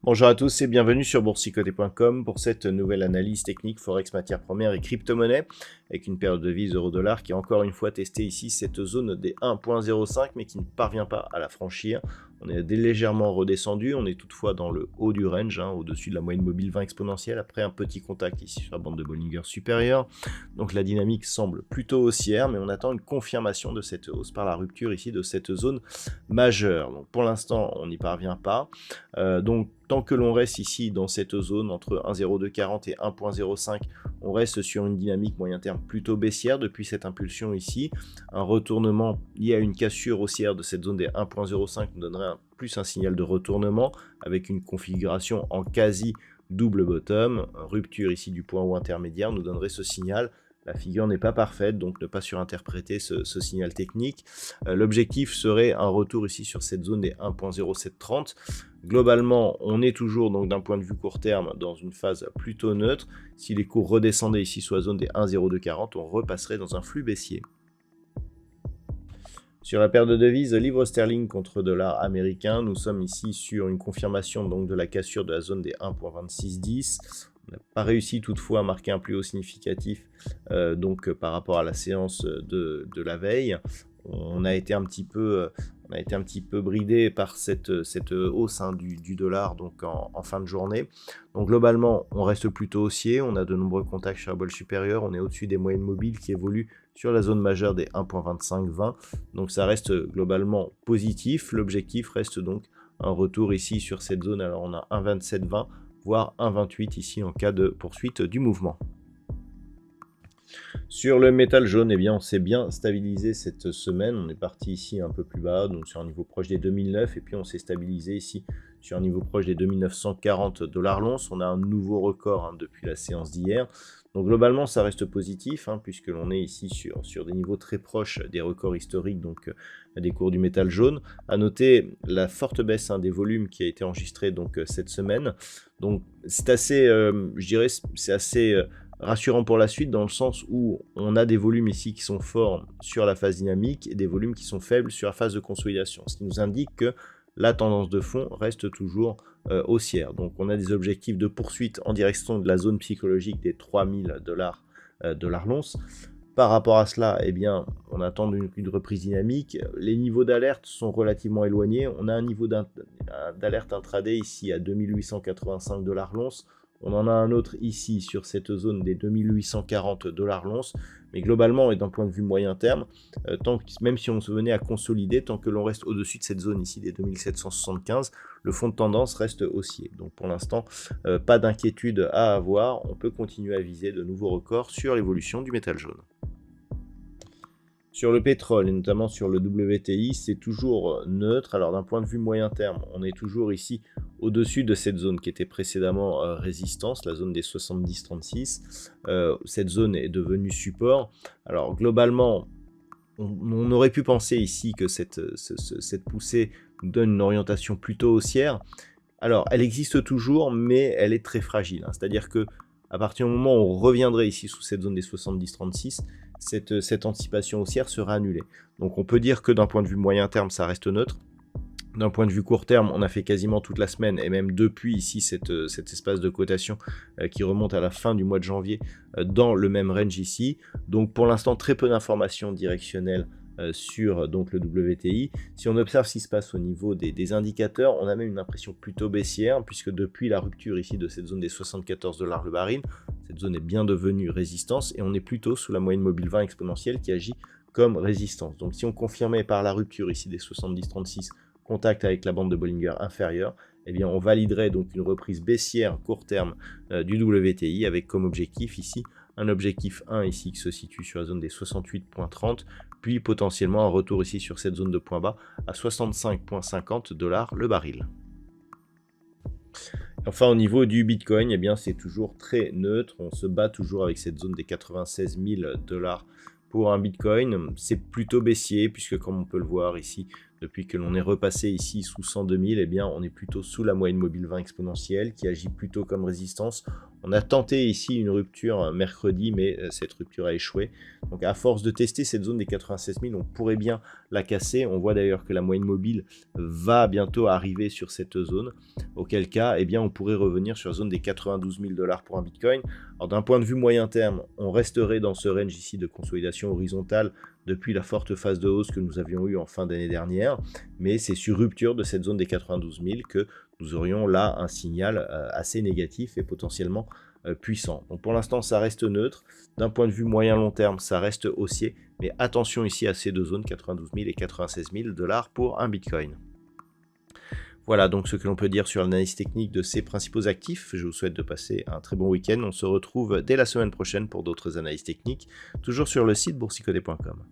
Bonjour à tous et bienvenue sur boursicoté.com pour cette nouvelle analyse technique Forex matières premières et crypto-monnaies avec une paire de devises euro-dollar qui a encore une fois testé ici cette zone des 1.05 mais qui ne parvient pas à la franchir. On est légèrement redescendu, on est toutefois dans le haut du range, au-dessus de la moyenne mobile 20 exponentielle après un petit contact ici sur la bande de Bollinger supérieure. Donc la dynamique semble plutôt haussière mais on attend une confirmation de cette hausse par la rupture ici de cette zone majeure. Donc pour l'instant on n'y parvient pas. Donc tant que l'on reste ici dans cette zone entre 1,0240 et 1,05, on reste sur une dynamique moyen terme plutôt baissière depuis cette impulsion ici. Un retournement lié à une cassure haussière de cette zone des 1,05 nous donnerait plus un signal de retournement avec une configuration en quasi double bottom. Rupture ici du point haut intermédiaire nous donnerait ce signal. La figure n'est pas parfaite, donc ne pas surinterpréter ce signal technique. L'objectif serait un retour ici sur cette zone des 1.0730. Globalement, on est toujours donc d'un point de vue court terme dans une phase plutôt neutre. Si les cours redescendaient ici sur la zone des 1.0240, on repasserait dans un flux baissier. Sur la paire de devises livre sterling contre dollar américain, nous sommes ici sur une confirmation donc de la cassure de la zone des 1.2610. On n'a pas réussi toutefois à marquer un plus haut significatif par rapport à la séance de la veille. On a été un petit peu bridé par cette hausse du dollar donc en fin de journée. Donc globalement, on reste plutôt haussier. On a de nombreux contacts sur la bol supérieure. On est au-dessus des moyennes mobiles qui évoluent sur la zone majeure des 1.2520. Donc ça reste globalement positif. L'objectif reste donc un retour ici sur cette zone. Alors on a 1.2720. Voire 1,28 ici en cas de poursuite du mouvement. Sur le métal jaune, eh bien, on s'est bien stabilisé cette semaine. On est parti ici un peu plus bas, donc sur un niveau proche des 2009, et puis on s'est stabilisé ici sur un niveau proche des 2940 $ l'once. On a un nouveau record depuis la séance d'hier. Donc globalement, ça reste positif, puisque l'on est ici sur des niveaux très proches des records historiques, donc des cours du métal jaune. À noter la forte baisse des volumes qui a été enregistrée donc cette semaine. Donc c'est assez, je dirais, c'est assez rassurant pour la suite dans le sens où on a des volumes ici qui sont forts sur la phase dynamique et des volumes qui sont faibles sur la phase de consolidation, ce qui nous indique que la tendance de fond reste toujours haussière. Donc on a des objectifs de poursuite en direction de la zone psychologique des 3000 $ l'once. Par rapport à cela, eh bien, on attend une reprise dynamique. Les niveaux d'alerte sont relativement éloignés. On a un niveau d'alerte intraday ici à 2885 $ l'once. On en a un autre ici sur cette zone des 2840 $ l'once. Mais globalement, et d'un point de vue moyen terme, même si on se venait à consolider, tant que l'on reste au-dessus de cette zone ici des 2775, le fond de tendance reste haussier. Donc pour l'instant, pas d'inquiétude à avoir. On peut continuer à viser de nouveaux records sur l'évolution du métal jaune. Sur le pétrole, et notamment sur le WTI, c'est toujours neutre. Alors d'un point de vue moyen terme, on est toujours ici au-dessus de cette zone qui était précédemment résistance, la zone des 70-36. Cette zone est devenue support. Alors globalement, on aurait pu penser ici que cette poussée nous donne une orientation plutôt haussière. Alors elle existe toujours, mais elle est très fragile. C'est-à-dire que à partir du moment où on reviendrait ici sous cette zone des 70-36, cette anticipation haussière sera annulée. Donc on peut dire que d'un point de vue moyen terme, ça reste neutre. D'un point de vue court terme, on a fait quasiment toute la semaine, et même depuis ici cet espace de cotation qui remonte à la fin du mois de janvier dans le même range ici. Donc pour l'instant, très peu d'informations directionnelles sur donc le WTI. Si on observe ce qui se passe au niveau des indicateurs, on a même une impression plutôt baissière, puisque depuis la rupture ici de cette zone des 74 $ le baril, cette zone est bien devenue résistance, et on est plutôt sous la moyenne mobile 20 exponentielle qui agit comme résistance. Donc si on confirmait par la rupture ici des 70-36, contact avec la bande de Bollinger inférieure, eh bien on validerait donc une reprise baissière court terme du WTI avec comme objectif ici un objectif 1 ici qui se situe sur la zone des 68,30, puis potentiellement un retour ici sur cette zone de point bas à 65,50 $ le baril. Enfin, au niveau du Bitcoin, eh bien, c'est toujours très neutre. On se bat toujours avec cette zone des 96 000 dollars pour un Bitcoin. C'est plutôt baissier puisque, comme on peut le voir ici, depuis que l'on est repassé ici sous 102 000, eh bien, on est plutôt sous la moyenne mobile 20 exponentielle qui agit plutôt comme résistance. On a tenté ici une rupture mercredi, mais cette rupture a échoué. Donc, à force de tester cette zone des 96 000, on pourrait bien la casser. On voit d'ailleurs que la moyenne mobile va bientôt arriver sur cette zone. Auquel cas, eh bien, on pourrait revenir sur la zone des 92 000 dollars pour un Bitcoin. Alors, d'un point de vue moyen terme, on resterait dans ce range ici de consolidation horizontale depuis la forte phase de hausse que nous avions eue en fin d'année dernière, mais c'est sur rupture de cette zone des 92 000 que nous aurions là un signal assez négatif et potentiellement puissant. Donc pour l'instant, ça reste neutre. D'un point de vue moyen-long terme, ça reste haussier, mais attention ici à ces deux zones, 92 000 et 96 000 dollars pour un Bitcoin. Voilà donc ce que l'on peut dire sur l'analyse technique de ces principaux actifs. Je vous souhaite de passer un très bon week-end. On se retrouve dès la semaine prochaine pour d'autres analyses techniques, toujours sur le site boursicoté.com.